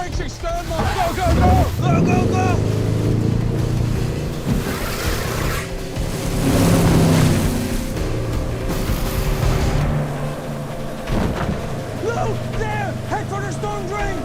brakes external! Go, go, go! Go, go, go! No! There! Head for the storm drain!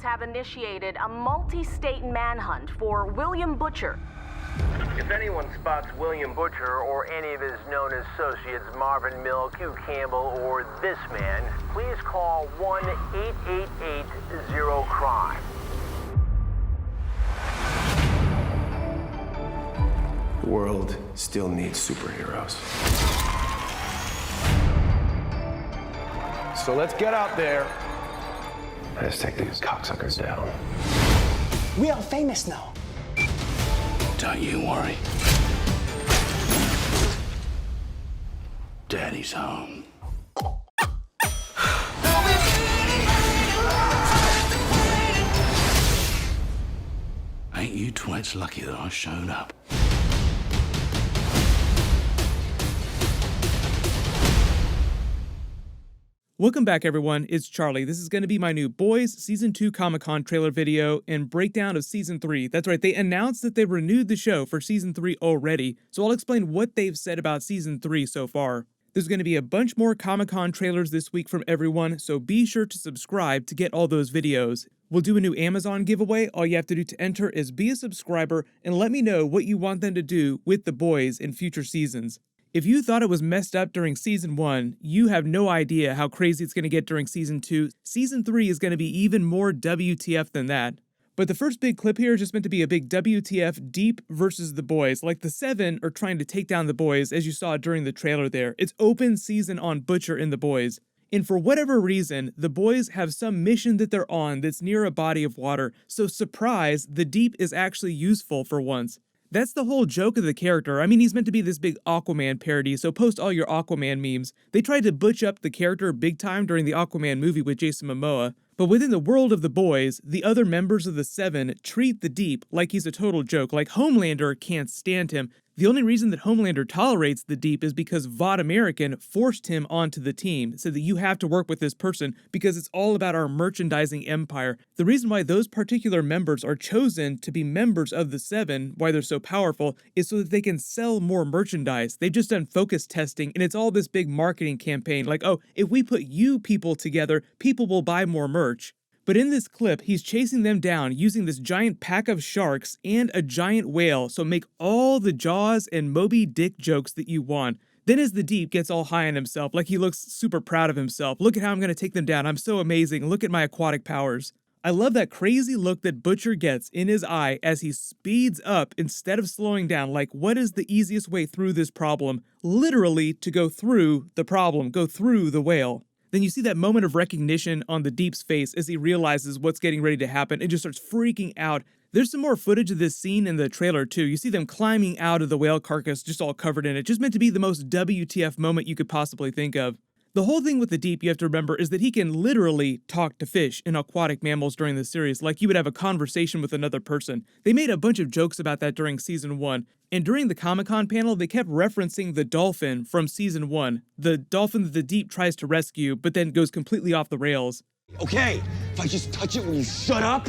Have initiated a multi-state manhunt for William Butcher. If anyone spots William Butcher or any of his known associates, Marvin Milk, Hugh Campbell, or this man, please call 1-888-0-CRIME. The world still needs superheroes. So let's get out there. Let's take these cocksuckers down. We are famous now. Don't you worry. Daddy's home. Ain't you twats lucky that I showed up? Welcome back, everyone. It's Charlie. This is going to be my new Boys Season 2 Comic-Con trailer video and breakdown of Season 3. That's right, they announced that they renewed the show for Season 3 already, so I'll explain what they've said about Season 3 so far. There's going to be a bunch more Comic-Con trailers this week from everyone, so be sure to subscribe to get all those videos. We'll do a new Amazon giveaway. All you have to do to enter is be a subscriber and let me know what you want them to do with the boys in future seasons. If you thought it was messed up during Season 1, you have no idea how crazy it's going to get during Season 2. Season 3 is going to be even more WTF than that. But the first big clip here is just meant to be a big WTF Deep versus the boys. Like the Seven are trying to take down the boys, as you saw during the trailer there. It's open season on Butcher and the boys. And for whatever reason, the boys have some mission that they're on that's near a body of water. So surprise, the Deep is actually useful for once. That's the whole joke of the character. I mean, he's meant to be this big Aquaman parody, so post all your Aquaman memes. They tried to butch up the character big time during the Aquaman movie with Jason Momoa. But within the world of the boys, the other members of the Seven treat the Deep like he's a total joke. Like Homelander can't stand him. The only reason that Homelander tolerates the Deep is because Vought American forced him onto the team, said that you have to work with this person because it's all about our merchandising empire. The reason why those particular members are chosen to be members of the Seven, why they're so powerful, is so that they can sell more merchandise. They've just done focus testing, and it's all this big marketing campaign. Like, oh, if we put you people together, people will buy more merch. But in this clip, he's chasing them down using this giant pack of sharks and a giant whale, so make all the Jaws and Moby Dick jokes that you want. Then as the Deep gets all high on himself, like he looks super proud of himself. Look at how I'm going to take them down. I'm so amazing. Look at my aquatic powers. I love that crazy look that Butcher gets in his eye as he speeds up instead of slowing down. Like, what is the easiest way through this problem? Literally, to go through the problem, go through the whale. Then you see that moment of recognition on the Deep's face as he realizes what's getting ready to happen and just starts freaking out. There's some more footage of this scene in the trailer too. You see them climbing out of the whale carcass just all covered in it. Just meant to be the most WTF moment you could possibly think of. The whole thing with the Deep, you have to remember, is that he can literally talk to fish and aquatic mammals during the series, like you would have a conversation with another person. They made a bunch of jokes about that during Season 1, and during the Comic-Con panel, they kept referencing the dolphin from Season 1, the dolphin that the Deep tries to rescue, but then goes completely off the rails. Okay, if I just touch it, will you shut up?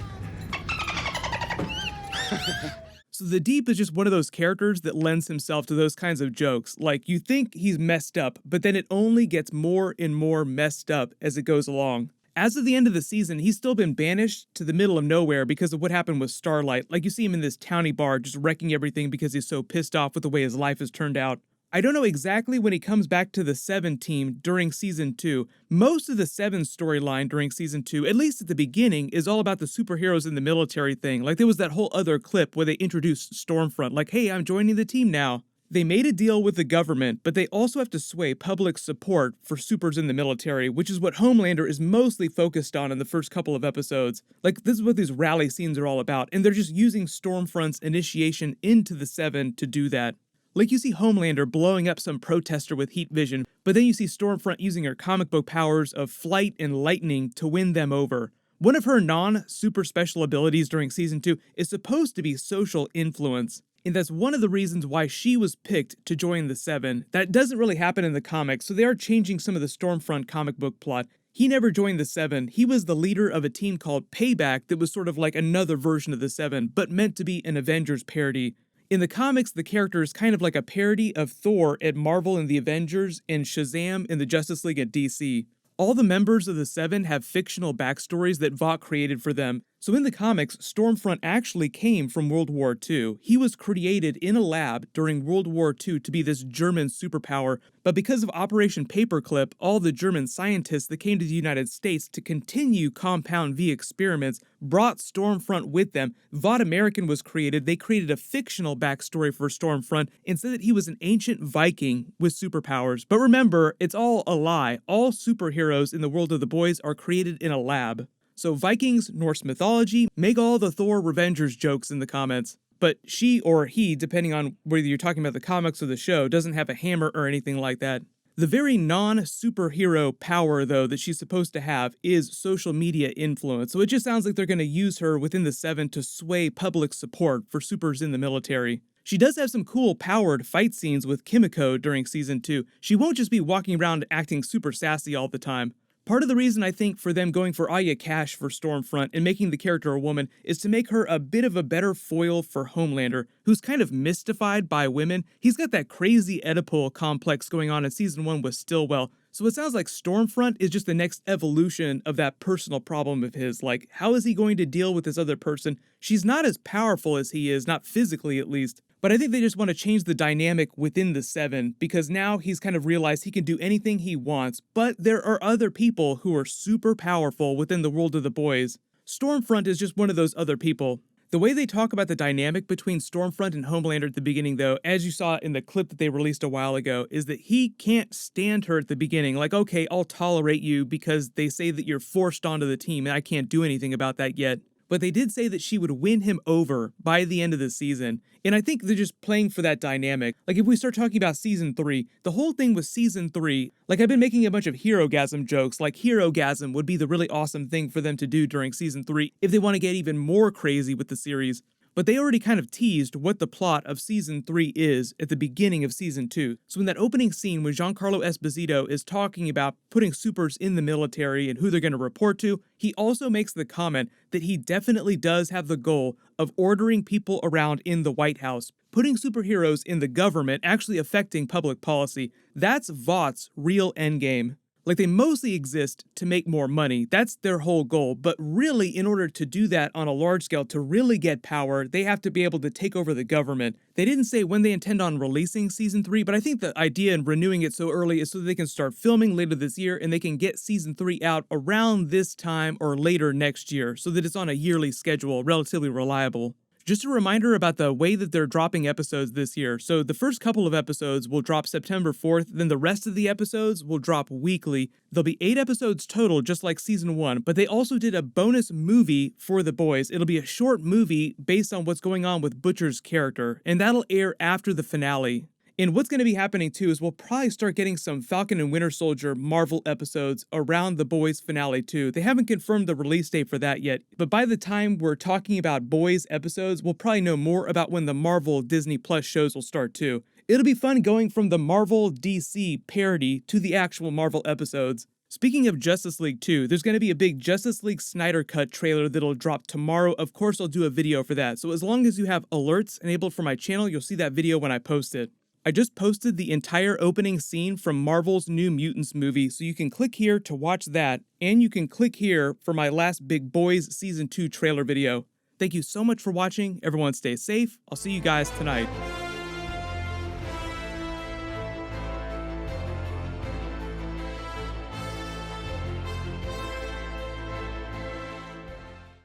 So the Deep is just one of those characters that lends himself to those kinds of jokes. Like, you think he's messed up, but then it only gets more and more messed up as it goes along. As of the end of the season, he's still been banished to the middle of nowhere because of what happened with Starlight. Like, you see him in this towny bar just wrecking everything because he's so pissed off with the way his life has turned out. I don't know exactly when he comes back to the Seven team during Season 2. Most of the Seven storyline during Season 2, at least at the beginning, is all about the superheroes in the military thing. Like there was that whole other clip where they introduced Stormfront, like, hey, I'm joining the team now. They made a deal with the government, but they also have to sway public support for supers in the military, which is what Homelander is mostly focused on in the first couple of episodes. Like, this is what these rally scenes are all about, and they're just using Stormfront's initiation into the Seven to do that. Like, you see Homelander blowing up some protester with heat vision, but then you see Stormfront using her comic book powers of flight and lightning to win them over. One of her non-super special abilities during Season 2 is supposed to be social influence. And that's one of the reasons why she was picked to join the Seven. That doesn't really happen in the comics, so they are changing some of the Stormfront comic book plot. He never joined the Seven. He was the leader of a team called Payback that was sort of like another version of the Seven, but meant to be an Avengers parody. In the comics, the character is kind of like a parody of Thor at Marvel and the Avengers and Shazam in the Justice League at DC. All the members of the Seven have fictional backstories that Vought created for them. So in the comics, Stormfront actually came from World War II. He was created in a lab during World War II to be this German superpower, but because of Operation Paperclip, all the German scientists that came to the United States to continue Compound V experiments brought Stormfront with them. Vought American was created. They created a fictional backstory for Stormfront and said that he was an ancient Viking with superpowers. But remember, it's all a lie. All superheroes in the world of the boys are created in a lab. So Vikings, Norse mythology, make all the Thor Revengers jokes in the comments. But she or he, depending on whether you're talking about the comics or the show, doesn't have a hammer or anything like that. The very non-superhero power, though, that she's supposed to have is social media influence. So it just sounds like they're going to use her within the Seven to sway public support for supers in the military. She does have some cool powered fight scenes with Kimiko during Season 2. She won't just be walking around acting super sassy all the time. Part of the reason I think for them going for Aya Cash for Stormfront and making the character a woman is to make her a bit of a better foil for Homelander, who's kind of mystified by women. He's got that crazy Oedipal complex going on in Season 1 with Stillwell, so it sounds like Stormfront is just the next evolution of that personal problem of his. Like, how is he going to deal with this other person? She's not as powerful as he is, not physically at least. But I think they just want to change the dynamic within the Seven, because now he's kind of realized he can do anything he wants, but there are other people who are super powerful within the world of the boys. Stormfront is just one of those other people. The way they talk about the dynamic between Stormfront and Homelander at the beginning, though, as you saw in the clip that they released a while ago, is that he can't stand her at the beginning. Like, okay, I'll tolerate you because they say that you're forced onto the team and I can't do anything about that yet. But they did say that she would win him over by the end of the season. And I think they're just playing for that dynamic. Like, if we start talking about Season 3, the whole thing with Season 3, like, I've been making a bunch of Herogasm jokes, like Herogasm would be the really awesome thing for them to do during Season 3 if they want to get even more crazy with the series. But they already kind of teased what the plot of Season 3 is at the beginning of Season 2. So in that opening scene when Giancarlo Esposito is talking about putting supers in the military and who they're going to report to, he also makes the comment that he definitely does have the goal of ordering people around in the White House, putting superheroes in the government, actually affecting public policy. That's Vought's real endgame. Like, they mostly exist to make more money. That's their whole goal. But really, in order to do that on a large scale, to really get power, they have to be able to take over the government. They didn't say when they intend on releasing Season 3, but I think the idea in renewing it so early is so that they can start filming later this year and they can get Season 3 out around this time or later next year so that it's on a yearly schedule, relatively reliable. Just a reminder about the way that they're dropping episodes this year. So the first couple of episodes will drop September 4th, then the rest of the episodes will drop weekly. There'll be 8 episodes total, just like Season 1, but they also did a bonus movie for the boys. It'll be a short movie based on what's going on with Butcher's character, and that'll air after the finale. And what's going to be happening too is we'll probably start getting some Falcon and Winter Soldier Marvel episodes around the Boys finale too. They haven't confirmed the release date for that yet, but by the time we're talking about Boys episodes, we'll probably know more about when the Marvel Disney Plus shows will start too. It'll be fun going from the Marvel DC parody to the actual Marvel episodes. Speaking of Justice League 2, there's going to be a big Justice League Snyder Cut trailer that'll drop tomorrow. Of course, I'll do a video for that. So as long as you have alerts enabled for my channel, you'll see that video when I post it. I just posted the entire opening scene from Marvel's New Mutants movie, so you can click here to watch that, and you can click here for my last Big Boys Season 2 trailer video. Thank you so much for watching. Everyone stay safe. I'll see you guys tonight.